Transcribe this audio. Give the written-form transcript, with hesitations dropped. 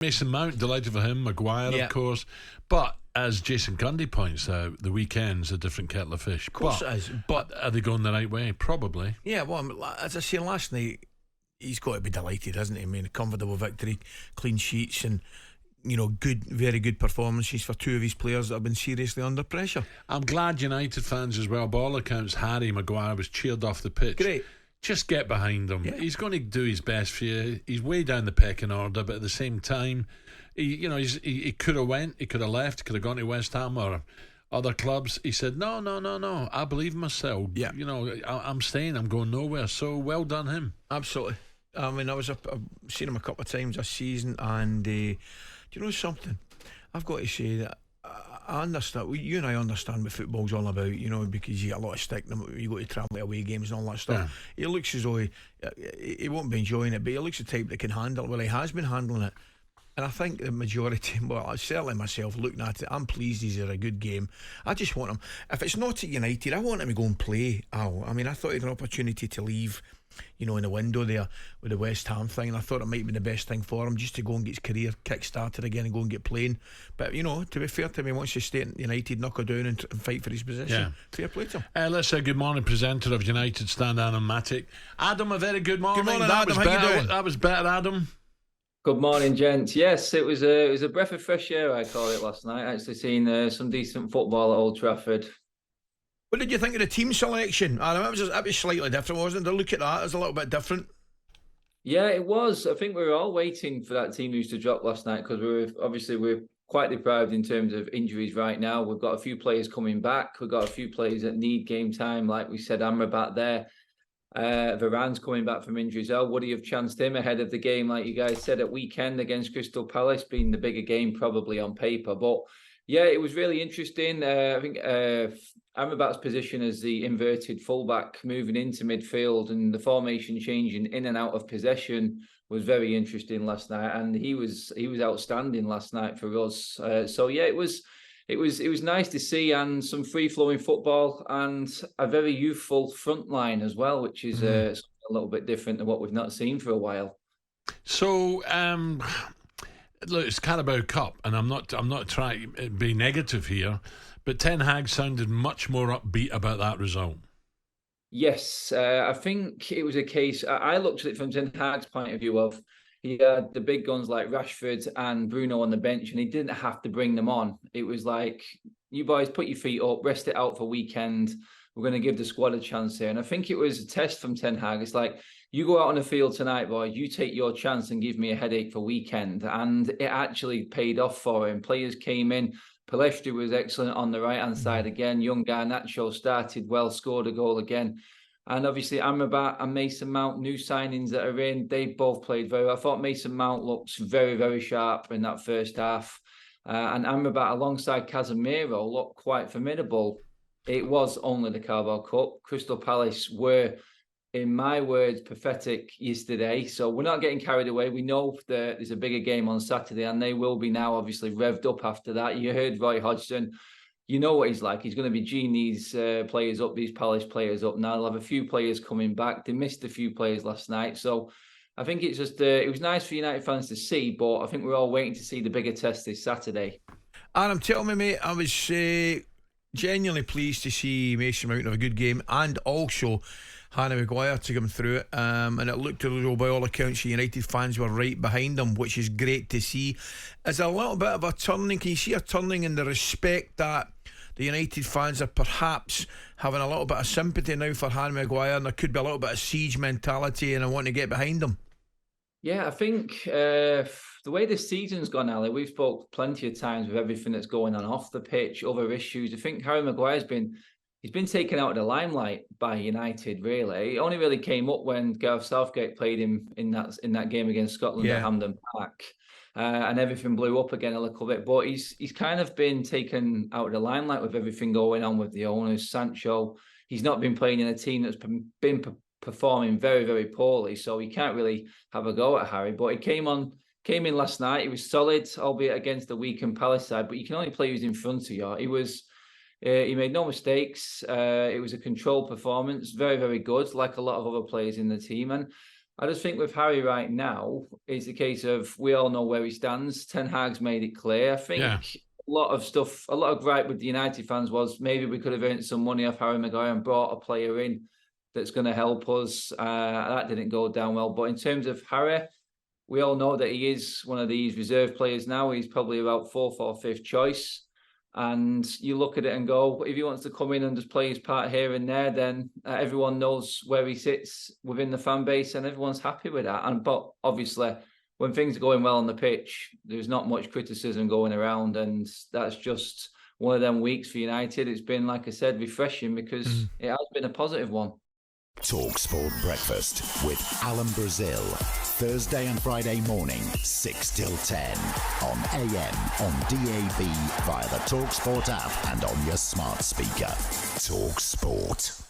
Mason Mount, delighted for him. Maguire, of course. But as Jason Gundy points out, the weekend's a different kettle of fish. Of course it is. But are they going the right way? Probably. Yeah, well, as I said last night, he's got to be delighted, hasn't he? I mean, a comfortable victory, clean sheets, and very good performances for two of his players that have been seriously under pressure. I'm glad United fans as well. By all accounts, Harry Maguire was cheered off the pitch. Great. Just get behind him. Yeah. He's going to do his best for you. He's way down the pecking order, but at the same time, he could have went, he could have left, could have gone to West Ham or other clubs. He said, no, I believe in myself. Yeah. I'm staying, I'm going nowhere. So well done him. Absolutely. I mean, I've seen him a couple of times this season, and do you know something? I've got to say that I understand. You and I understand what football's all about, because you get a lot of stick. You go to travel to away games and all that stuff. Yeah. He looks as though he won't be enjoying it, but he looks the type that can handle it. Well, he has been handling it. And I think the majority, well, certainly myself looking at it, I'm pleased he's had a good game. I just want him, if it's not at United, I want him to go and play, Al. I mean, I thought he had an opportunity to leave, in the window there with the West Ham thing, and I thought it might be the best thing for him, just to go and get his career kick-started again and go and get playing. But, to be fair to him, he wants to stay at United, knuckle down and fight for his position. Yeah. Fair play to him. Let's say good morning, presenter of United Stand, Adam Matic. Adam, a very good morning. Good morning, Adam. How you doing? That was better, Adam. Good morning, gents. Yes, it was a breath of fresh air, I call it, last night. Actually seen some decent football at Old Trafford. What did you think of the team selection, Adam? It was slightly different, wasn't it? To look at that, it was a little bit different. Yeah, it was. I think we were all waiting for that team news to drop last night, because we're quite deprived in terms of injuries right now. We've got a few players coming back. We've got a few players that need game time, like we said, Amrabat there. Varane's coming back from injury as well. Would he have chanced him ahead of the game, like you guys said, at weekend against Crystal Palace, being the bigger game probably on paper? But yeah, it was really interesting. I think Amrabat's position as the inverted fullback moving into midfield and the formation changing in and out of possession was very interesting last night, and he was outstanding last night for us. So yeah, it was nice to see, and some free-flowing football and a very youthful front line as well, which is a little bit different than what we've not seen for a while. So, look, it's Carabao Cup, and I'm not trying to be negative here, but Ten Hag sounded much more upbeat about that result. Yes, I think it was a case. I looked at it from Ten Hag's point of view of, he had the big guns like Rashford and Bruno on the bench, and he didn't have to bring them on. It was like, you boys put your feet up, rest it out for weekend. We're going to give the squad a chance here. And I think it was a test from Ten Hag. It's like, you go out on the field tonight, boys, you take your chance and give me a headache for weekend. And it actually paid off for him. Players came in. Pellistri was excellent on the right-hand side again. Young Garnacho started well, scored a goal again. And obviously Amrabat and Mason Mount, new signings that are in, they both played very well. I thought Mason Mount looks very, very sharp in that first half. And Amrabat alongside Casemiro looked quite formidable. It was only the Carabao Cup. Crystal Palace were, in my words, pathetic yesterday. So we're not getting carried away. We know that there's a bigger game on Saturday, and they will be now obviously revved up after that. You heard Roy Hodgson. You know what he's like. He's going to be geeing these players up, these Palace players up. Now they'll have a few players coming back. They missed a few players last night. So I think it's just, it was nice for United fans to see, but I think we're all waiting to see the bigger test this Saturday. Adam, tell me, mate, I was genuinely pleased to see Mason Mount have a good game, and also Harry Maguire to come through it. And it looked as though, by all accounts, United fans were right behind him, which is great to see. Is a little bit of a turning. Can you see a turning in the respect that the United fans are perhaps having a little bit of sympathy now for Harry Maguire, and there could be a little bit of siege mentality and I want to get behind him? Yeah, I think the way this season's gone, Ali, we've spoke plenty of times with everything that's going on off the pitch, other issues. I think Harry Maguire's been taken out of the limelight by United, really. It only really came up when Gareth Southgate played him in that game against Scotland at Hampden Park. And everything blew up again a little bit. But he's kind of been taken out of the limelight with everything going on with the owners. Sancho, he's not been playing in a team that's been performing very, very poorly. So he can't really have a go at Harry. But he came in last night. He was solid, albeit against the weakened Palace side. But you can only play who's in front of you. He made no mistakes. It was a controlled performance. Very, very good, like a lot of other players in the team. And I just think with Harry right now, it's a case of we all know where he stands. Ten Hag's made it clear. I think a lot of gripe with the United fans was maybe we could have earned some money off Harry Maguire and brought a player in that's going to help us. That didn't go down well. But in terms of Harry, we all know that he is one of these reserve players now. He's probably about fourth or fifth choice. And you look at it and go, if he wants to come in and just play his part here and there, then everyone knows where he sits within the fan base and everyone's happy with that. But obviously, when things are going well on the pitch, there's not much criticism going around. And that's just one of them weeks for United. It's been, like I said, refreshing because it has been a positive one. talkSPORT Breakfast with Alan Brazil. Thursday and Friday morning, 6 till 10. On AM, on DAB, via the talkSPORT app and on your smart speaker. talkSPORT.